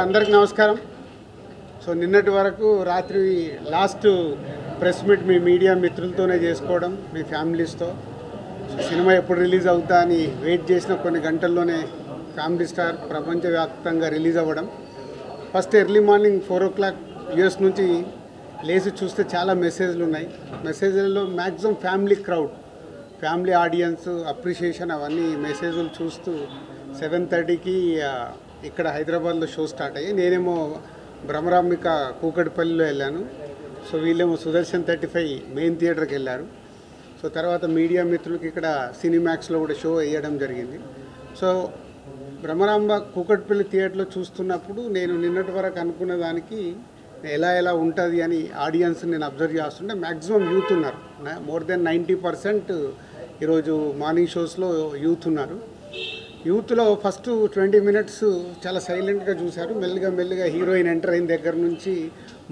అందరికీ నమస్కారం. సో నిన్నటి వరకు రాత్రి last press meet me media మిత్రులతోనే చేసుకోవడం, మీ ఫ్యామిలీస్తో. సో సినిమా ఎప్పుడు రిలీజ్ అవుతా అని వెయిట్ చేసిన కొన్ని గంటల్లోనే ఫ్యామిలీ స్టార్ ప్రపంచవ్యాప్తంగా రిలీజ్ అవ్వడం. First early morning 4 o'clock US నుంచి లేచి చూస్తే చాలా మెసేజ్లు ఉన్నాయి. మెసేజ్లలో maximum family crowd, family audience, appreciation అవన్నీ మెసేజ్లు చూస్తూ 7:30కి ఇక్కడ హైదరాబాద్లో షో స్టార్ట్ అయ్యి నేనేమో భ్రమరాంబిక కూకట్పల్లిలో వెళ్ళాను. సో వీళ్ళేమో సుదర్శన్ 35 మెయిన్ థియేటర్కి వెళ్ళారు. సో తర్వాత మీడియా మిత్రులకి ఇక్కడ సినిమాక్స్లో కూడా షో వేయడం జరిగింది. సో భ్రమరాంబ కూకట్పల్లి థియేటర్లో చూస్తున్నప్పుడు నేను నిన్నటి వరకు అనుకున్న దానికి ఎలా ఉంటుంది అని ఆడియన్స్ నేను అబ్జర్వ్ చేస్తుంటే మ్యాక్సిమం యూత్ ఉన్నారు. మోర్ దెన్ 90% ఈరోజు మార్నింగ్ షోస్లో యూత్ ఉన్నారు. యూత్లో ఫస్ట్ 20 minutes చాలా సైలెంట్గా చూశారు. మెల్లిగా హీరోయిన్ ఎంటర్ అయిన దగ్గర నుంచి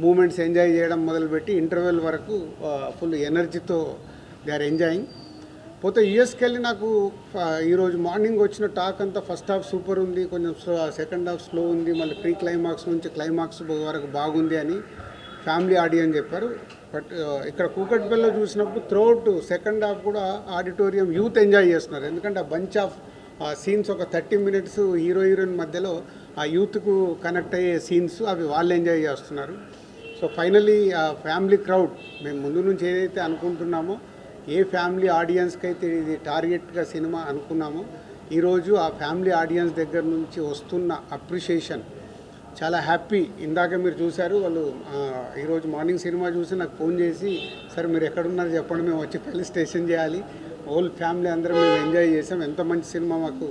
మూమెంట్స్ ఎంజాయ్ చేయడం మొదలుపెట్టి ఇంటర్వెల్ వరకు ఫుల్ ఎనర్జీతో దే ఆర్ ఎంజాయింగ్. పోతే యూఎస్కి వెళ్ళి నాకు ఈరోజు మార్నింగ్ వచ్చిన టాక్ అంతా ఫస్ట్ హాఫ్ సూపర్ ఉంది, కొంచెం సెకండ్ హాఫ్ స్లో ఉంది, మళ్ళీ ప్రీ క్లైమాక్స్ నుంచి క్లైమాక్స్ వరకు బాగుంది అని ఫ్యామిలీ ఆడియన్స్ చెప్పారు. బట్ ఇక్కడ కూకట్పల్లిలో చూసినప్పుడు త్రూఅవుట్ సెకండ్ హాఫ్ కూడా ఆడిటోరియం యూత్ ఎంజాయ్ చేస్తున్నారు. ఎందుకంటే ఆ బంచ్ ఆఫ్ సీన్స్ ఒక 30 minutes హీరోయిన్ మధ్యలో ఆ యూత్కు కనెక్ట్ అయ్యే సీన్స్ అవి వాళ్ళు ఎంజాయ్ చేస్తున్నారు. సో ఫైనల్లీ ఆ ఫ్యామిలీ క్రౌడ్ మేము ముందు నుంచి ఏదైతే అనుకుంటున్నామో, ఏ ఫ్యామిలీ ఆడియన్స్కి అయితే ఇది టార్గెట్గా సినిమా అనుకున్నామో, ఈరోజు ఆ ఫ్యామిలీ ఆడియన్స్ దగ్గర నుంచి వస్తున్న అప్రిషియేషన్ చాలా హ్యాపీ. ఇందాక మీరు చూశారు, వాళ్ళు ఈరోజు మార్నింగ్ సినిమా చూసి నాకు ఫోన్ చేసి, సార్ మీరు ఎక్కడున్నారు చెప్పండి, మేము వచ్చి ఫెలిసిటేషన్ చేయాలి, హోల్ ఫ్యామిలీ అందరం మేము ఎంజాయ్ చేసాం, ఎంత మంచి సినిమా మాకు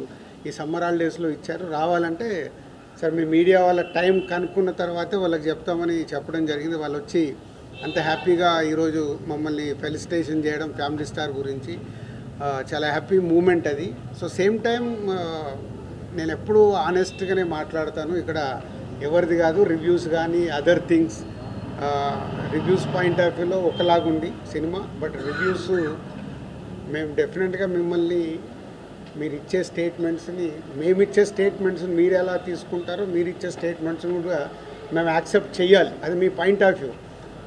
ఈ సమ్మర్ హాలిడేస్లో ఇచ్చారు, రావాలంటే సార్ మీ మీడియా వాళ్ళ టైం కనుక్కున్న తర్వాతే వాళ్ళకి చెప్తామని చెప్పడం జరిగింది. వాళ్ళు వచ్చి అంత హ్యాపీగా ఈరోజు మమ్మల్ని ఫెలిసిటేషన్ చేయడం ఫ్యామిలీ స్టార్ గురించి చాలా హ్యాపీ మూమెంట్ అది. సో సేమ్ టైం నేను ఎప్పుడూ ఆనెస్ట్గానే మాట్లాడతాను. ఇక్కడ ఎవరిది కాదు రివ్యూస్ కానీ other things. Reviews point of వ్యూలో ఒకలాగుంది సినిమా, బట్ రివ్యూస్ మేము డెఫినెట్గా మిమ్మల్ని మీరు ఇచ్చే స్టేట్మెంట్స్ని, మేమిచ్చే స్టేట్మెంట్స్ని మీరు ఎలా తీసుకుంటారో, మీరు ఇచ్చే స్టేట్మెంట్స్ని కూడా మేము యాక్సెప్ట్ చేయాలి, అది మీ point of view.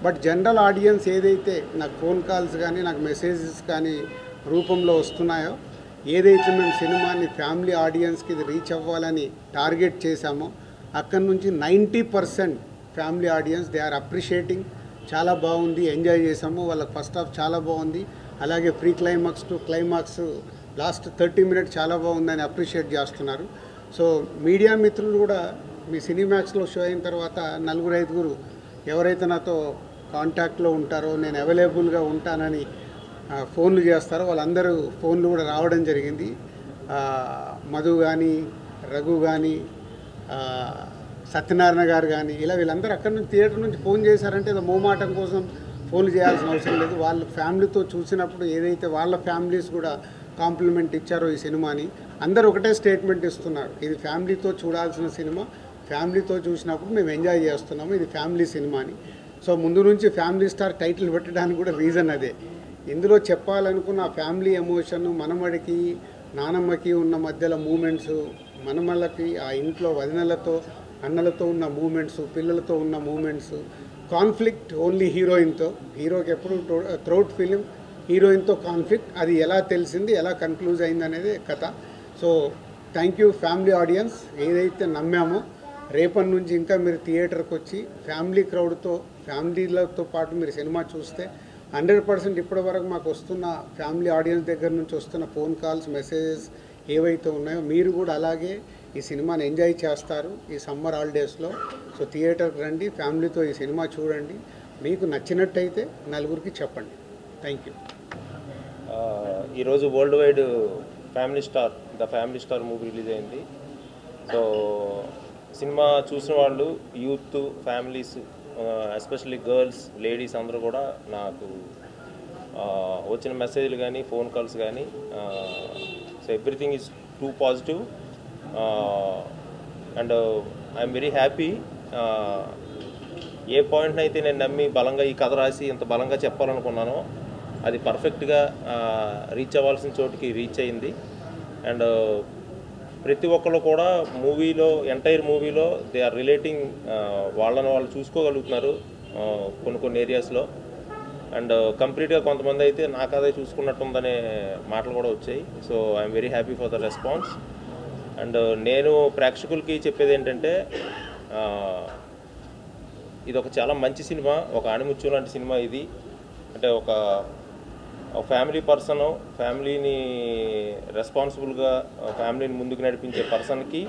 But general audience ఏదైతే నాకు ఫోన్ కాల్స్ కానీ నాకు మెసేజెస్ కానీ రూపంలో వస్తున్నాయో, ఏదైతే మేము సినిమాని ఫ్యామిలీ ఆడియన్స్కి ఇది రీచ్ అవ్వాలని టార్గెట్ చేశామో, అక్కడి నుంచి 90% family audience they are appreciating. చాలా బాగుంది, ఎంజాయ్ చేసాము, వాళ్ళకి ఫస్ట్ హాఫ్ చాలా బాగుంది, అలాగే pre climax to climax last 30 minutes చాలా బాగుందని అప్రిషియేట్ చేస్తున్నారు. సో మీడియా మిత్రులు కూడా మీ సినిమాక్స్లో షో అయిన తర్వాత 4-5 ఎవరైతే నాతో కాంటాక్ట్లో ఉంటారో, నేను అవైలబుల్గా ఉంటానని ఫోన్లు చేస్తారో, వాళ్ళందరూ ఫోన్లు కూడా రావడం జరిగింది. మధు కానీ, రఘు కానీ, సత్యనారాయణ గారు కానీ, ఇలా వీళ్ళందరూ అక్కడి నుంచి థియేటర్ నుంచి ఫోన్ చేశారంటే ఏదో మోమాటం కోసం ఫోన్లు చేయాల్సిన అవసరం లేదు. వాళ్ళ ఫ్యామిలీతో చూసినప్పుడు ఏదైతే వాళ్ళ ఫ్యామిలీస్ కూడా కాంప్లిమెంట్ ఇచ్చారో ఈ సినిమాని, అందరూ ఒకటే స్టేట్మెంట్ ఇస్తున్నారు, ఇది ఫ్యామిలీతో చూడాల్సిన సినిమా, ఫ్యామిలీతో చూసినప్పుడు మేము ఎంజాయ్ చేస్తున్నాము, ఇది ఫ్యామిలీ సినిమా అని. సో ముందు నుంచి ఫ్యామిలీ స్టార్ టైటిల్ పెట్టడానికి కూడా రీజన్ అదే. ఇందులో చెప్పాలనుకున్న ఆ ఫ్యామిలీ ఎమోషన్, మనమడికి నానమ్మకి ఉన్న మధ్యలో మూమెంట్స్, మనమళ్ళకి ఆ ఇంట్లో వదినలతో అన్నలతో ఉన్న మూమెంట్స్, పిల్లలతో ఉన్న మూమెంట్స్, కాన్ఫ్లిక్ట్ ఓన్లీ హీరోయిన్తో, హీరోకి ఎప్పుడు త్రూఅవుట్ ఫిలిం హీరోయిన్తో కాన్ఫ్లిక్ట్, అది ఎలా తెలిసింది, ఎలా కన్క్లూజ్ అయింది అనేది కథ. So thank you family audience, ఏదైతే నమ్మామో రేపటి నుంచి ఇంకా మీరు థియేటర్కి వచ్చి ఫ్యామిలీ క్రౌడ్తో, ఫ్యామిలీలతో పాటు మీరు సినిమా చూస్తే 100% ఇప్పటి వరకు మాకు వస్తున్న ఫ్యామిలీ ఆడియన్స్ దగ్గర నుంచి వస్తున్న ఫోన్ కాల్స్, మెసేజెస్ ఏవైతే ఉన్నాయో, మీరు కూడా అలాగే ఈ సినిమాని ఎంజాయ్ చేస్తారు ఈ సమ్మర్ హాలిడేస్లో. సో థియేటర్కి రండి, ఫ్యామిలీతో ఈ సినిమా చూడండి, మీకు నచ్చినట్టయితే 4 చెప్పండి. Thank you. ఈరోజు world wide the family star movie release అయింది. సో సినిమా చూసిన వాళ్ళు, youth, families, especially girls, ladies అందరూ కూడా నాకు వచ్చిన మెసేజ్లు కానీ ఫోన్ కాల్స్ కానీ, so everything is too positive and I'm very happy. ఏ పాయింట్ని అయితే నేను నమ్మి బలంగా ఈ కథ రాసి ఇంత బలంగా చెప్పాలనుకున్నానో అది పర్ఫెక్ట్గా రీచ్ అవ్వాల్సిన చోటుకి రీచ్ అయింది. అండ్ ప్రతి ఒక్కరు కూడా మూవీలో ఎంటైర్ మూవీలో దే ఆర్ రిలేటింగ్, వాళ్ళని వాళ్ళు చూసుకోగలుగుతున్నారు కొన్ని ఏరియాస్లో. అండ్ కంప్లీట్గా కొంతమంది అయితే నాకు అదే చూసుకున్నట్టుందనే మాటలు కూడా వచ్చాయి. So I'm very happy for the response. And నేను ప్రేక్షకులకి చెప్పేది ఏంటంటే, ఇది ఒక చాలా మంచి సినిమా, ఒక ఆణిముత్యం లాంటి సినిమా ఇది. అంటే ఒక ఫ్యామిలీ పర్సన్, ఫ్యామిలీని రెస్పాన్సిబుల్గా ఫ్యామిలీని ముందుకు నడిపించే పర్సన్కి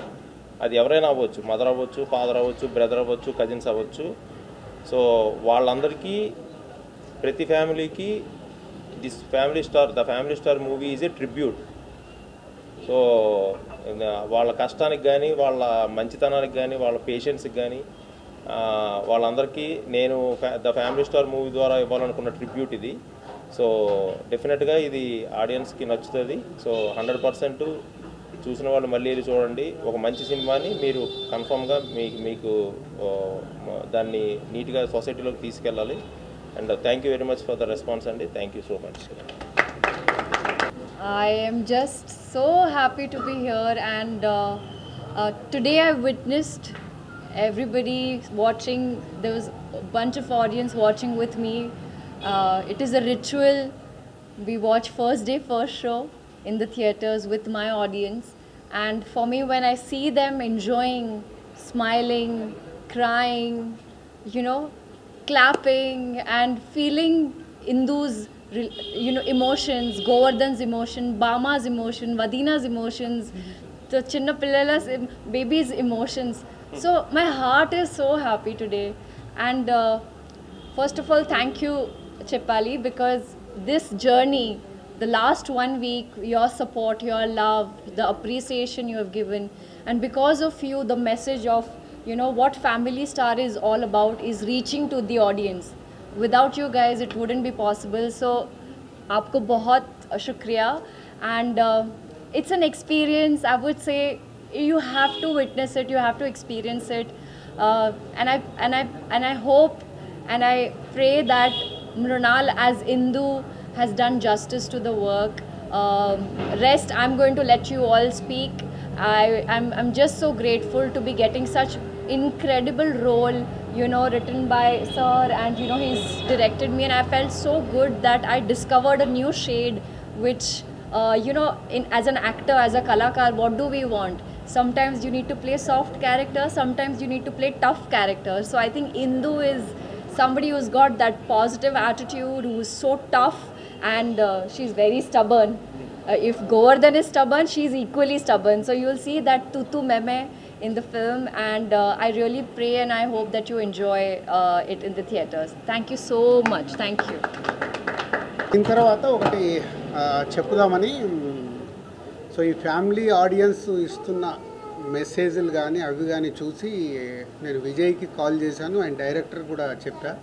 అది ఎవరైనా అవ్వచ్చు, మదర్ అవ్వచ్చు, ఫాదర్ అవ్వచ్చు, బ్రదర్ అవ్వచ్చు, కజిన్స్ అవ్వచ్చు. సో వాళ్ళందరికీ, ప్రతి ఫ్యామిలీకి the family star movie is a tribute. So వాళ్ళ కష్టానికి కానీ, వాళ్ళ మంచితనానికి కానీ, వాళ్ళ పేషెన్స్కి కానీ, వాళ్ళందరికీ నేను ద ఫ్యామిలీ స్టార్ మూవీ ద్వారా ఇవ్వాలనుకున్న ట్రిబ్యూట్ ఇది. సో డెఫినెట్గా ఇది ఆడియన్స్కి నచ్చుతుంది. సో 100% చూసిన వాళ్ళు మళ్ళీ వెళ్ళి చూడండి. ఒక మంచి సినిమాని మీరు కన్ఫామ్గా మీకు దాన్ని నీట్గా సొసైటీలోకి తీసుకెళ్ళాలి. And thank you very much for the response అండి. Thank you so much. I am just so happy to be here, and today I witnessed everybody watching. There was a bunch of audience watching with me. It is a ritual. We watch first day, first show in the theaters with my audience, and for me, when I see them enjoying, smiling, crying, clapping and feeling Indu's emotions, Govardhan's emotion, Bama's emotion, Vadina's emotions, the Chinna Pillala's baby's emotions. So my heart is so happy today. And first of all, thank you, Cheppali, because this journey, the last 1 week, your support, your love, the appreciation you have given, and because of you, the message of what Family Star is all about is reaching to the audience. Without you guys, it wouldn't be possible. So, aapko bahut shukriya. And it's an experience. I would say you have to witness it. You have to experience it. And I hope and I pray that Mrunal as Indu has done justice to the work. Rest, I'm going to let you all speak. I'm just so grateful to be getting such incredible role, written by sir, and he's directed me, and I felt so good that I discovered a new shade, which as an actor, as a kalakar, what do we want? Sometimes you need to play soft character, sometimes you need to play tough character. So I think Indu is somebody who's got that positive attitude, who's so tough, and she's very stubborn. If Govardhan is stubborn, she's equally stubborn. So you'll see that tutu meme in the film, and I really pray and I hope that you enjoy it in the theaters. Thank you so much. Thank you. దీని తర్వాత ఒకటి చెప్పుదామని, so ఈ family audience ఇస్తున్న మెసేజ్లు కానీ అవి కానీ చూసి నేను విజయ్కి కాల్ చేశాను, అండ్ డైరెక్టర్ కూడా చెప్పా.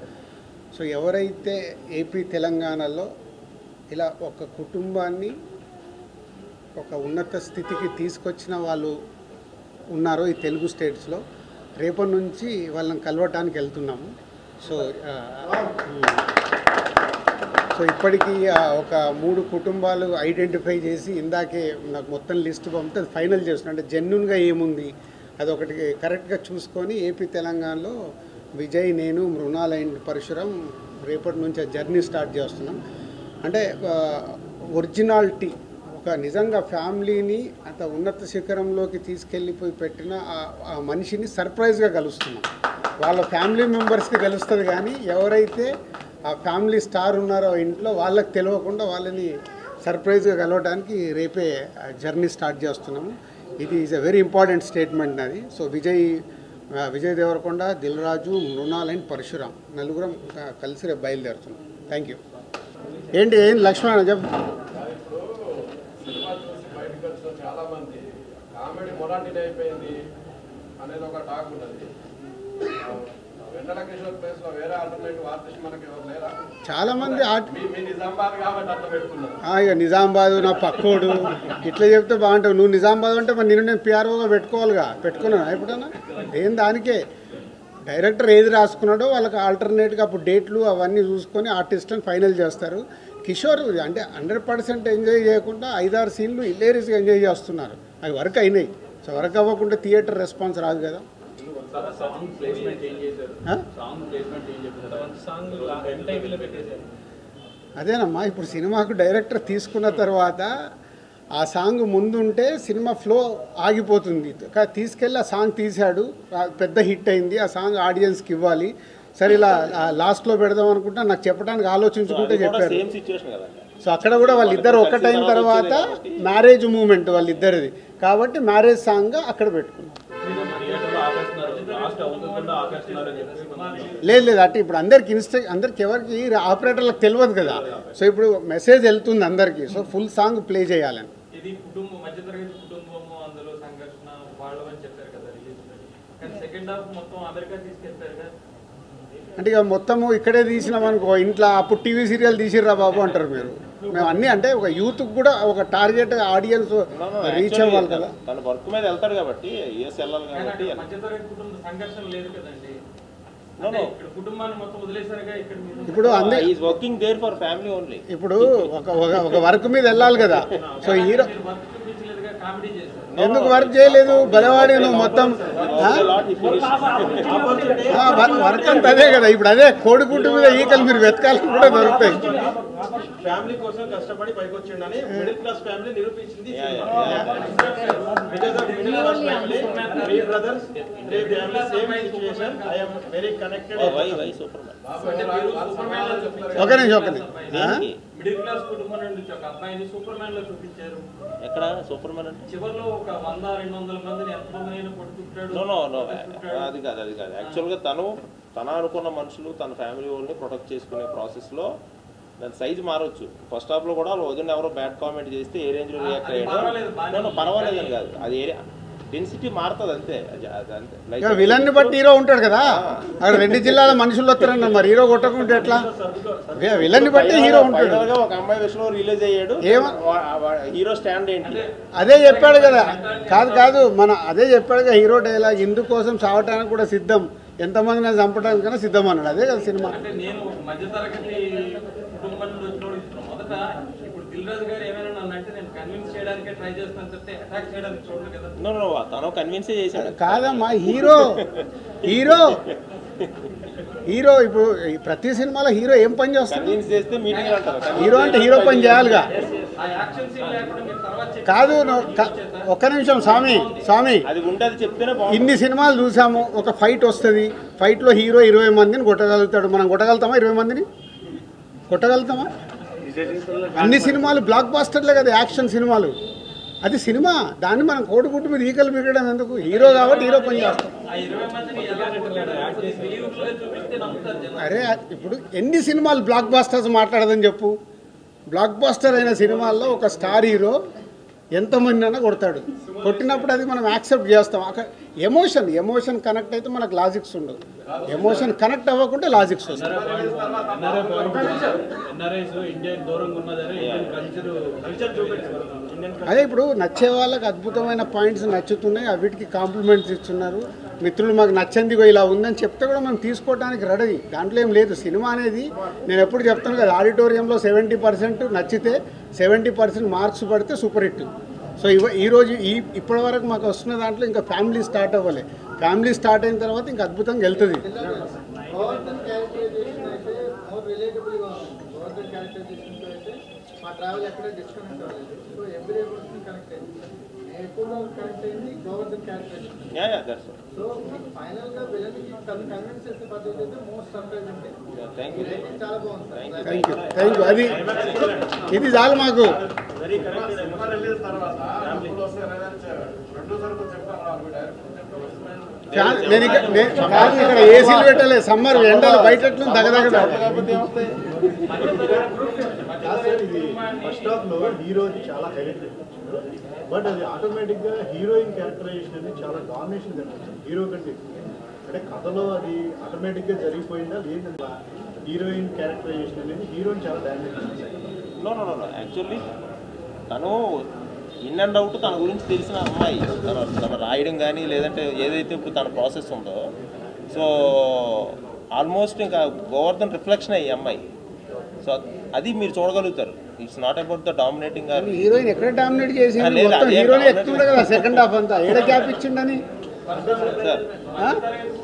సో ఎవరైతే ఏపీ తెలంగాణలో ఇలా ఒక కుటుంబాన్ని ఒక ఉన్నత స్థితికి తీసుకొచ్చిన వాళ్ళు ఉన్నారో ఈ తెలుగు స్టేట్స్లో, రేపటి నుంచి వాళ్ళని కలవటానికి వెళ్తున్నాము. సో ఇప్పటికీ ఒక 3 కుటుంబాలు ఐడెంటిఫై చేసి ఇందాకే నాకు మొత్తం లిస్ట్ పంపితే అది ఫైనల్ చేస్తున్నాను. అంటే జెన్యున్గా ఏముంది అదొకటి కరెక్ట్గా చూసుకొని ఏపీ తెలంగాణలో విజయ్, నేను, మృణాల్ అండ్ పరశురాం రేపటి నుంచి ఆ జర్నీ స్టార్ట్ చేస్తున్నాం. అంటే ఒరిజినాలిటీ, ఒక నిజంగా ఫ్యామిలీని అంత ఉన్నత శిఖరంలోకి తీసుకెళ్ళిపోయి పెట్టిన ఆ మనిషిని సర్ప్రైజ్గా కలుస్తున్నాం. వాళ్ళ ఫ్యామిలీ మెంబర్స్కి తెలుస్తుంది, కానీ ఎవరైతే ఆ ఫ్యామిలీ స్టార్ ఉన్నారో ఇంట్లో వాళ్ళకి తెలియకుండా వాళ్ళని సర్ప్రైజ్గా కలవడానికి రేపే జర్నీ స్టార్ట్ చేస్తున్నాము. ఇది is a very important statement అది. సో విజయ్ దేవరకొండ, దిల్ రాజు, మృణాల్ అండ్ పరశురాం నలుగురం కలిసి రేపు బయలుదేరుతున్నాం. Thank you. ఏంటి లక్ష్మణ చెప్పు. చాలా మంది కామెడీ మొరాటిటీ అయిపోయింది అనేది ఒక టాక్ ఉన్నది. వెన్నెల కిషోర్ ప్లేస్ లో వేరే ఆల్టర్నేటివ్ ఆర్టిస్ట్ మనకి ఎవరు లేరా? చాలా మంది నిజామాబాద్ కాబట్టి అట్లా పెట్టుకున్నారు. ఇక నిజామాబాద్ నా పక్కోడు ఇట్లా చెప్తే బాగుంటావు. నువ్వు నిజామాబాద్ అంటే మరి నేను పిఆర్ఓగా పెట్టుకోవాలిగా, పెట్టుకున్నాను ఎప్పుడన్నా? ఏం దానికే డైరెక్టర్ ఏది రాసుకున్నాడో వాళ్ళకి ఆల్టర్నేట్గా అప్పుడు డేట్లు అవన్నీ చూసుకొని ఆర్టిస్ట్ని ఫైనల్ చేస్తారు. కిషోర్ అంటే 100% ఎంజాయ్ చేయకుండా 5-6 సీన్లు ఇల్లేరీస్గా ఎంజాయ్ చేస్తున్నారు. అవి వర్క్ అయినాయి. సో వర్క్ అవ్వకుంటే థియేటర్ రెస్పాన్స్ రాదు కదా. అదేనమ్మా, ఇప్పుడు సినిమాకు డైరెక్టర్ తీసుకున్న తర్వాత ఆ సాంగ్ ముందుంటే సినిమా ఫ్లో ఆగిపోతుంది. తీసుకెళ్ళి ఆ సాంగ్ తీశాడు, పెద్ద హిట్ అయింది, ఆ సాంగ్ ఆడియన్స్కి ఇవ్వాలి, సరే ఇలా లాస్ట్లో పెడదాం అనుకుంటా నాకు చెప్పడానికి ఆలోచించుకుంటే చెప్పారు. సో అక్కడ కూడా వాళ్ళిద్దరు ఒకటైన తర్వాత మ్యారేజ్ మూమెంట్ వాళ్ళిద్దరిది కాబట్టి మ్యారేజ్ సాంగ్ అక్కడ పెట్టుకున్నాం. లేదు అంటే ఇప్పుడు అందరికి ఎవరికి ఆపరేటర్లకు తెలియదు కదా. సో ఇప్పుడు మెసేజ్ వెళ్తుంది అందరికీ, సో ఫుల్ సాంగ్ ప్లే చేయాలని. అంటే ఇక మొత్తము ఇక్కడే తీసినాం అనుకో, ఇంట్లో అప్పుడు టీవీ సీరియల్ తీసిర్రా బాబు అంటారు మీరు. మేము అన్నీ అంటే ఒక యూత్కి కూడా ఒక టార్గెట్ ఆడియన్స్ రీచ్ అవ్వాలి కదా. తన వర్క్ మీద వెళ్తాడు కాబట్టి యూఎస్ వెళ్ళాలి కాబట్టి ఇప్పుడు working there for family only. ఇప్పుడు ఒక వర్క్ మీద వెళ్ళాలి కదా. సో హీరో ఎందుకు వర్క్ చేయలేదు బలవాడి నువ్వు మొత్తం వర్క్ అంతా అదే కదా. ఇప్పుడు అదే కోడిగుడ్డు మీద ఈకలు మీరు వెతకాలని కూడా దొరుకుతాయి. ఫ్యామిలీ కోసం కష్టపడి పైకి వచ్చిండని మిడిల్ క్లాస్ ఫ్యామిలీ నిరూపించింది. ఒక నిమిషం మిడిల్ క్లాస్ కుటుంబం నుండి ఒక అబ్బాయిని సూపర్ మ్యాన్ లో చూపించారు. ఎక్కడ సూపర్ మ్యాన్ అంటే చివర్లో ఒక 100-200 మందిని ఎంతమందిని కొట్టుకుంటాడు. అది కాదు యాక్చువల్గా తన అనుకున్న మనుషులు తన ఫ్యామిలీ వాళ్ళని ప్రొటెక్ట్ చేసుకునే ప్రాసెస్లో దాని సైజు మారవచ్చు. ఫస్ట్ హాఫ్లో కూడా వాళ్ళు వదిన ఎవరో బ్యాడ్ కామెంట్ చేస్తే ఏ రేంజ్లో రియాక్ట్ అయ్యాడో పర్వాలేదని కాదు, అది ఏరియా డెన్సిటీ మారుతుంది అంతే. విలన్ని బట్టి హీరో ఉంటాడు కదా, అక్కడ 2 జిల్లాల మనుషులు వస్తారన్న మరి హీరో కొట్టకుంటే ఎట్లా? విలన్ని బట్టి హీరో ఉంటాడు. ఒక అమ్మాయి విషయంలో రిలీజ్ అయ్యాడు, హీరో స్టాండ్ ఏంటి అదే చెప్పాడు కదా. కాదు అదే చెప్పాడు కదా హీరో డైలాగ్, ఇందుకోసం చావటానికి కూడా సిద్ధం, ఎంతమందిని చంపడానికైనా సిద్ధం అన్నాడు. అదే కదా సినిమా. నేను మధ్యతరగతి కుటుంబం నుండి వచ్చినోడు మొదట ఇప్పుడు దిల్రాజు గారు ఏమైనా నన్ను అంటే నేను కన్విన్స్ చేయడానికి ట్రై చేస్తాను తప్పితే అటాక్ చేయడానికి చూడలేదు కదా. తను కన్విన్స్ చేశాడు కాదమ్మా. హీరో ఇప్పుడు ప్రతి సినిమాలో హీరో ఏం పని చేస్తాడు? హీరో అంటే హీరో పని చేయాలిగా. కాదు ఒక్క నిమిషం స్వామి ఇన్ని సినిమాలు చూసాము, ఒక ఫైట్ వస్తుంది, ఫైట్లో హీరో 20 మందిని కొట్టగలుగుతాడు. మనం కొట్టగలుగుతామా? 20 మందిని కొట్టగలుగుతామా? అన్ని సినిమాలు బ్లాక్ బాస్టర్లే కదా, యాక్షన్ సినిమాలు. అది సినిమా, దాన్ని మనం కోడిగుడ్డు మీద ఈకలు మిగడం ఎందుకు? హీరో కాబట్టి హీరో పని చేస్తాం. అరే ఇప్పుడు ఎన్ని సినిమాలు బ్లాక్ బాస్టర్స్ మాట్లాడదని చెప్పు. బ్లాక్ బాస్టర్ అయిన సినిమాల్లో ఒక స్టార్ హీరో ఎంతమంది అయినా కొడతాడు. కొట్టినప్పుడు అది మనం యాక్సెప్ట్ చేస్తాం. అక్కడ ఎమోషన్ కనెక్ట్ అయితే మనకు లాజిక్స్ ఉండదు. ఎమోషన్ కనెక్ట్ అవ్వకుంటే లాజిక్స్ వస్తాయి. అదే ఇప్పుడు నచ్చే వాళ్ళకి అద్భుతమైన పాయింట్స్ నచ్చుతున్నాయి, వీటికి కాంప్లిమెంట్స్ ఇస్తున్నారు. మిత్రులు మాకు నచ్చంది ఇలా ఉందని చెప్తే కూడా మనం తీసుకోవడానికి రెడీ, దాంట్లో ఏం లేదు. సినిమా అనేది నేను ఎప్పుడు చెప్తాను కదా, ఆడిటోరియంలో 70% నచ్చితే 70% మార్క్స్ పడితే సూపర్ హిట్. సో ఈరోజు ఇప్పటి వరకు మాకు వస్తున్న దాంట్లో ఇంకా ఫ్యామిలీ స్టార్ట్ అవ్వాలి. ఫ్యామిలీ స్టార్ట్ అయిన తర్వాత ఇంకా అద్భుతంగా వెళ్తుంది. Thank you. అది ఇది చాలు మాకు. నేను ఇక్కడ ఏసీలు పెట్టలే, సమ్మర్ ఎండలు బయట దగ్గర. ఫస్ట్ హాఫ్ లో హీరోది చాలా హైలైట్, బట్ అది ఆటోమేటిక్గా హీరోయిన్ క్యారెక్టరైజేషన్ అనేది చాలా డామినేషన్ కనిపిస్తుంది హీరో కంటే. అంటే కథలో అది ఆటోమేటిక్గా జరిగిపోయిందా లేదంటే హీరోయిన్ క్యారెక్టరైజేషన్ అనేది హీరోయిన్ చాలా డామినేట్ చేస్తుంది. యాక్చువల్లీ తను ఇన్ అండ్ అవుట్ తన గురించి తెలిసిన అమ్మాయి, తన రాయడం కానీ లేదంటే ఏదైతే ఇప్పుడు తన ప్రాసెస్ ఉందో, సో ఆల్మోస్ట్ ఇంకా గోవర్ధన్ రిఫ్లెక్షన్ అయ్యి అమ్మాయి. సో అది మీరు చూడగలుగుతారు. It's not about the dominating or heroine ఎక్కడ డామినేట్ చేసింది లేదు, మొత్తం అదే హీరోయిన్ dominate ఎక్కుతుండే కదా సెకండ్ హాఫ్ అంతా ఏడ గ్యాప్ ఇచ్చిండని సార్.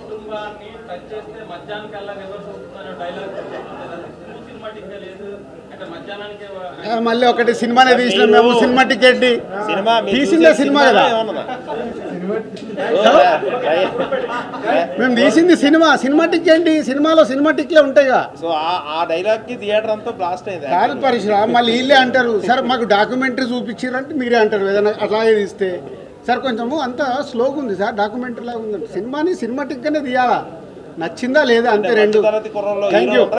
కుటుంబాన్ని టచ్ చేస్తే మధ్యాహ్నం కల్లా రివర్స్ అవుతుందనే డైలాగ్ సినిమాటిక్ గా లేదు అంటే మధ్యాహ్నానికి మళ్ళీ ఒకటి సినిమానే తీసినాం మేము సినిమా టికెట్ సినిమా మీరు తీసిందే చూసే సినిమా కదా ఏమన్నదా? మేము తీసింది సినిమాటిక్ ఏంటి సినిమాలో సినిమాటిక్లే ఉంటాయిగా సో ఆ డైలాగ్ కి థియేటర్ అంతా బ్లాస్ట్ అయింది కాదు పరిశ్రమ మళ్ళీ వీళ్ళే అంటారు సార్ మాకు డాక్యుమెంటరీ చూపించారంటే మీరే అంటారు ఏదైనా అట్లాగే తీస్తే సార్ కొంచెము అంత స్లోగా ఉంది సార్ డాక్యుమెంటరీ లాగా ఉంది సినిమాని సినిమాటిక్గానే తీయాలా నచ్చిందా లేదా అంతే రెండు తరగతి కుర్రోళ్ళు థ్యాంక్ యూ